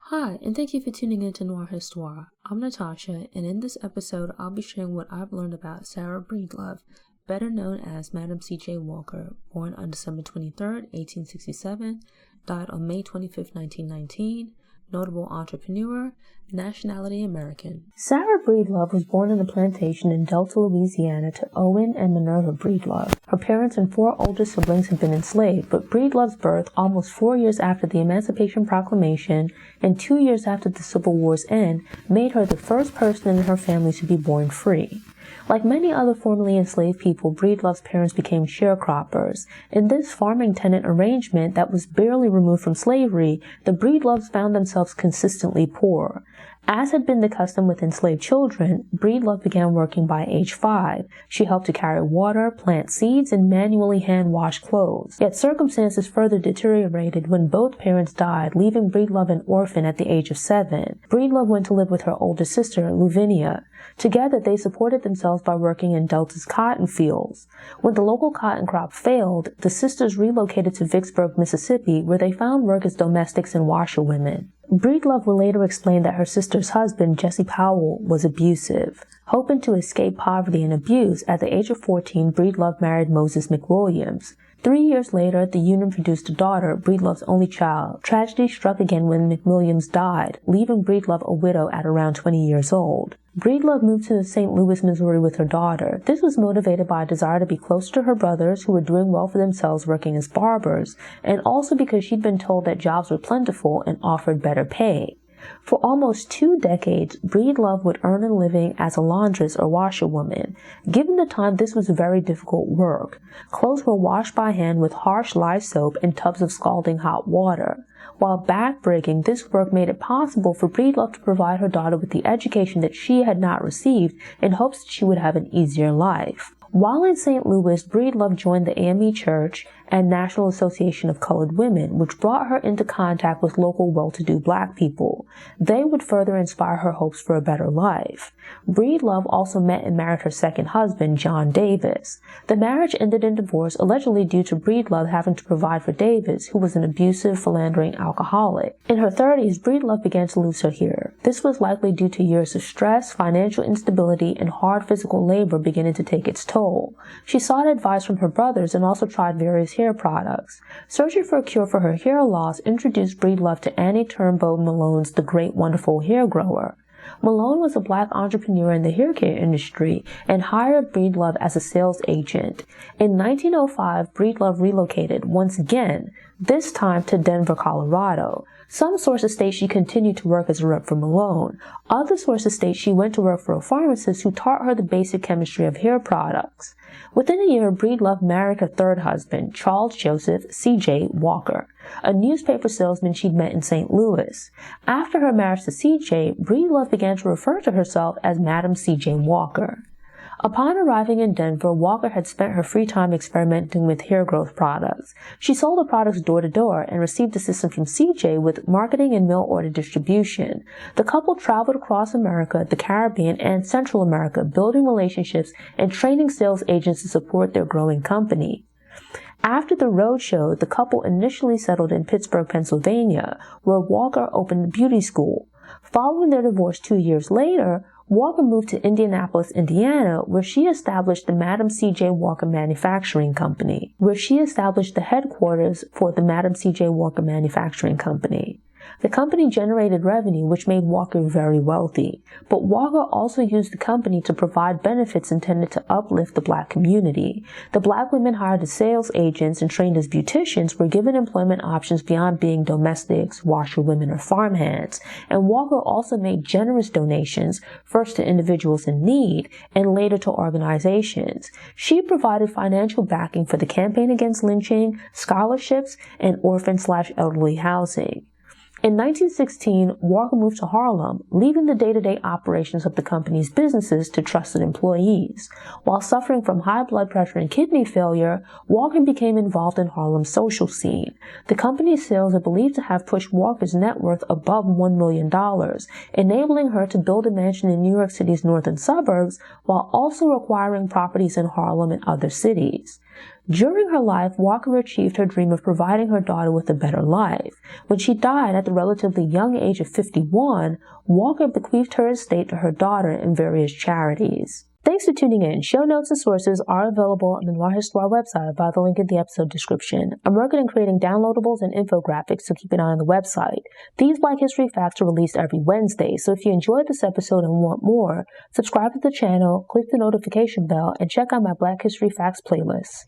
Hi, and thank you for tuning in to Noir Histoire. I'm Natasha, and in this episode, I'll be sharing what I've learned about Sarah Breedlove, better known as Madam C.J. Walker, born on December 23, 1867, died on May 25, 1919, notable entrepreneur, nationality American. Sarah Breedlove was born on a plantation in Delta, Louisiana to Owen and Minerva Breedlove. Her parents and four older siblings had been enslaved, but Breedlove's birth, almost 4 years after the Emancipation Proclamation and 2 years after the Civil War's end, made her the first person in her family to be born free. Like many other formerly enslaved people, Breedlove's parents became sharecroppers. In this farming tenant arrangement that was barely removed from slavery, the Breedloves found themselves consistently poor. As had been the custom with enslaved children, Breedlove began working by age 5. She helped to carry water, plant seeds, and manually hand-wash clothes. Yet circumstances further deteriorated when both parents died, leaving Breedlove an orphan at the age of 7. Breedlove went to live with her older sister, Lavinia. Together, they supported themselves by working in Delta's cotton fields. When the local cotton crop failed, the sisters relocated to Vicksburg, Mississippi, where they found work as domestics and washerwomen. Breedlove would later explain that her sister's husband, Jesse Powell, was abusive. Hoping to escape poverty and abuse, at the age of 14, Breedlove married Moses McWilliams. 3 years later, the union produced a daughter, Breedlove's only child. Tragedy struck again when McWilliams died, leaving Breedlove a widow at around 20 years old. Breedlove moved to St. Louis, Missouri with her daughter. This was motivated by a desire to be closer to her brothers, who were doing well for themselves working as barbers, and also because she'd been told that jobs were plentiful and offered better pay. For almost 2 decades, Breedlove would earn a living as a laundress or washerwoman. Given the time, this was very difficult work. Clothes were washed by hand with harsh lye soap and tubs of scalding hot water. While backbreaking, this work made it possible for Breedlove to provide her daughter with the education that she had not received in hopes that she would have an easier life. While in St. Louis, Breedlove joined the AME Church and National Association of Colored Women, which brought her into contact with local well-to-do black people. They would further inspire her hopes for a better life. Breedlove also met and married her second husband, John Davis. The marriage ended in divorce, allegedly due to Breedlove having to provide for Davis, who was an abusive, philandering alcoholic. In her 30s, Breedlove began to lose her hair. This was likely due to years of stress, financial instability, and hard physical labor beginning to take its toll. She sought advice from her brothers and also tried various hair products. Searching for a cure for her hair loss introduced Breedlove to Annie Turnbow Malone's The Great Wonderful Hair Grower. Malone was a black entrepreneur in the hair care industry and hired Breedlove as a sales agent. In 1905, Breedlove relocated once again, this time to Denver, Colorado. Some sources state she continued to work as a rep for Malone. Other sources state she went to work for a pharmacist who taught her the basic chemistry of hair products. Within a year, Breedlove married her third husband, Charles Joseph C.J. Walker, a newspaper salesman she'd met in St. Louis. After her marriage to C.J., Breedlove began to refer to herself as Madam C.J. Walker. Upon arriving in Denver, Walker had spent her free time experimenting with hair growth products. She sold the products door to door and received assistance from CJ with marketing and mail order distribution. The couple traveled across America, the Caribbean, and Central America, building relationships and training sales agents to support their growing company. After the roadshow, the couple initially settled in Pittsburgh, Pennsylvania, where Walker opened a beauty school. Following their divorce 2 years later, Walker moved to Indianapolis, Indiana, where she established the Madam C.J. Walker Manufacturing Company, where she established the headquarters for the Madam C.J. Walker Manufacturing Company. The company generated revenue, which made Walker very wealthy, but Walker also used the company to provide benefits intended to uplift the black community. The black women hired as sales agents and trained as beauticians were given employment options beyond being domestics, washerwomen, or farmhands, and Walker also made generous donations, first to individuals in need and later to organizations. She provided financial backing for the campaign against lynching, scholarships, and orphan/elderly housing. In 1916, Walker moved to Harlem, leaving the day-to-day operations of the company's businesses to trusted employees. While suffering from high blood pressure and kidney failure, Walker became involved in Harlem's social scene. The company's sales are believed to have pushed Walker's net worth above $1 million, enabling her to build a mansion in New York City's northern suburbs while also acquiring properties in Harlem and other cities. During her life, Walker achieved her dream of providing her daughter with a better life. When she died at the relatively young age of 51, Walker bequeathed her estate to her daughter and various charities. Thanks for tuning in. Show notes and sources are available on the Noir Histoire website via the link in the episode description. I'm working on creating downloadables and infographics, so keep an eye on the website. These Black History Facts are released every Wednesday, so if you enjoyed this episode and want more, subscribe to the channel, click the notification bell, and check out my Black History Facts playlist.